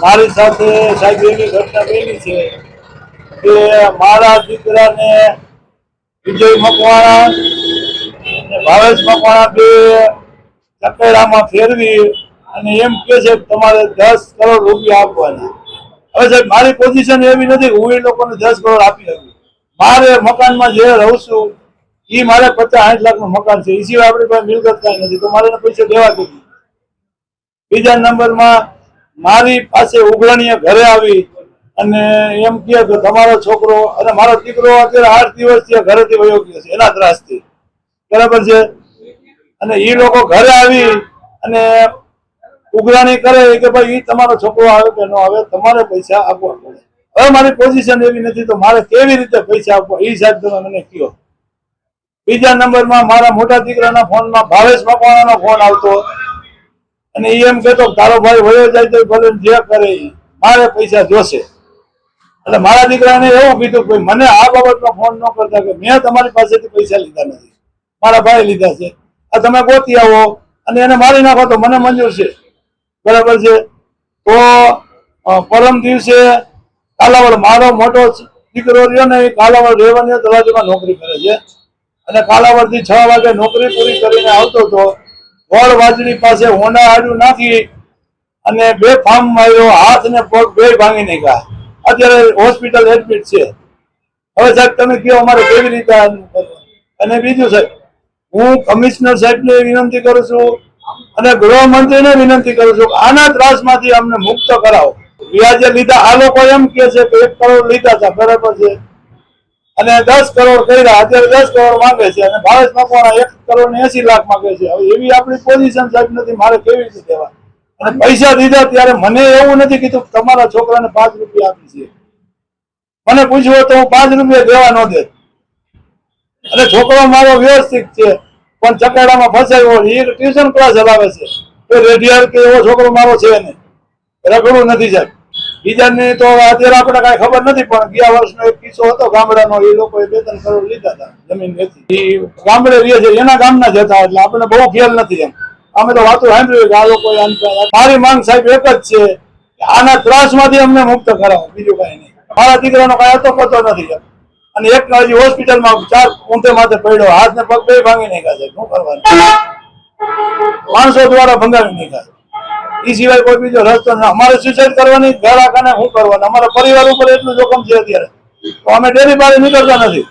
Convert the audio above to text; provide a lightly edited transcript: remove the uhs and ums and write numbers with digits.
મારી સાથે સાહેબ એવી ઘટના બની છે કે મારા દીકરાને વિજય મકવાણા અને ભાવેશ મકવાણા બે ચકેડામાં ફેરવી અને એમ કે છે કે તમારે 10 કરોડ રૂપિયા આપવાના. હવે સાહેબ મારી પોઝિશન એવી નથી હું એ લોકોને 10 કરોડ આપી શકું. મારે મકાનમાં જે રહું છું એ મારે 50-60 લાખનું મકાન છે, એ સિવાય આપણી પાસે મિલકત કાંઈ નથી, તો મારે પૈસા દેવા દીધી. બીજા નંબરમાં મારી પાસે ઉઘરાણીએ ઘરે આવી અને એમ કહે કે તમારો છોકરો અને મારો દીકરો અત્યારે 8 દિવસથી ઘરેથી વયો ગયો છે એના ત્રાસથી, બરાબર છે. અને એ લોકો ઘરે આવી અને ઉઘરાણી કરે કે ભાઈ એ તમારો છોકરો આવે કે ન આવે, તમારે પૈસા આપવા પડે. હવે મારી પોઝિશન એવી નથી તો મારે કેવી રીતે પૈસા આપવા એ સાહેબ તમે મને કહો. બીજા નંબરમાં મારા મોટા દીકરાના ફોનમાં ભાવેશ મકવાણાનો ફોન આવતો અને એમ કહેતો તારો ભાઈ વયો જાય તો ભલે જે કરે મારે પૈસા જોશે. એટલે મારા દીકરાને એવું કીધું કે મને આ બાબતમાં ફોન ન કરતા કે મેં તમારી પાસેથી પૈસા લીધા નથી, મારા ભાઈ લીધા છે, આ તમે ગોતી આવો અને એને મારી નાખો તો મને મંજૂર છે, બરાબર છે. તો પરમ દિવસે કાલાવડ મારો મોટો દીકરો રહ્યો ને એ કાલાવડ રેવન્યુ તલાટીમાં નોકરી કરે છે અને કાલાવડથી 6 વાગે નોકરી પૂરી કરીને આવતો હતો. વડ વાજડી પાસે હોંડા આડું નાખી અને બે ફાર્મ માર્યો, હાથ ને પગ બે ભાંગી નાખ્યા, અત્યારે હોસ્પિટલ એડમિટ છે. હવે સાહેબ તમે કહો અમારે કેવી રીતે અને બીજું સાહેબ હું કમિશનર સાહેબને વિનંતી કરું છું અને ગૃહમંત્રીને વિનંતી કરું છું આના ત્રાસમાંથી અમને મુક્ત કરાવો. વ્યાજે લીધા આ લોકો એમ કે છે કે 1 કરોડ લીધા હતા, બરાબર છે, અને 10 કરોડ કર્યા, અત્યારે 10 કરોડ માંગે છે અને ભાવેશ મકવાણા 1 કરોડ ને 80 લાખ માંગે છે. હવે એવી આપણી પોઝિશન સાહેબ નથી, મારે કેવી રીતે દેવા? અને પૈસા દીધા ત્યારે મને એવું નથી કીધું તમારા છોકરાને 5 રૂપિયા આપી છે. મને પૂછ્યું તો હું 5 રૂપિયા દેવા ન દે. અને છોકરો મારો વ્યવસ્થિત છે પણ ચકેડામાં ફસાયો, એ ટ્યુશન ક્લાસ ચલાવે છે, તો રેડિયર કે એવો છોકરો મારો છે નહીં, રગડું નથી સાહેબ. બીજાની તો અત્યારે આપણે કાંઈ ખબર નથી પણ ગયા વર્ષનો એક કિસ્સો હતો ગામડાનો, એ લોકોએ 2-3 કરોડ લીધા હતા જમીન વેચી, એ ગામડે રહે છે એના ગામના જ હતા એટલે આપણે બહુ ખ્યાલ નથી. એમ અમે તો વાતો સાંભળ્યું કે આ લોકો મારી માંગ સાહેબ એક જ છે કે આના ત્રાસમાંથી અમને મુક્ત કરાવો, બીજું કાંઈ નહીં. મારા દીકરાનો કાંઈ હતો પતો નથી અને એક હજી હોસ્પિટલમાં 4 ઊંધે માથે પડ્યો, હાથ ને પગ બે ભાંગી નાખ્યા છે. શું કરવાનું? માણસો દ્વારા ભંગાવી નાખ્યા, એ સિવાય કોઈ બીજો રસ્તો નથી. અમારે સુસાઇડ કરવાની ઘર આખાને શું કરવાનું? અમારા પરિવાર ઉપર એટલું જોખમ છે અત્યારે તો અમે ડેરી બહાર નીકળતા નથી.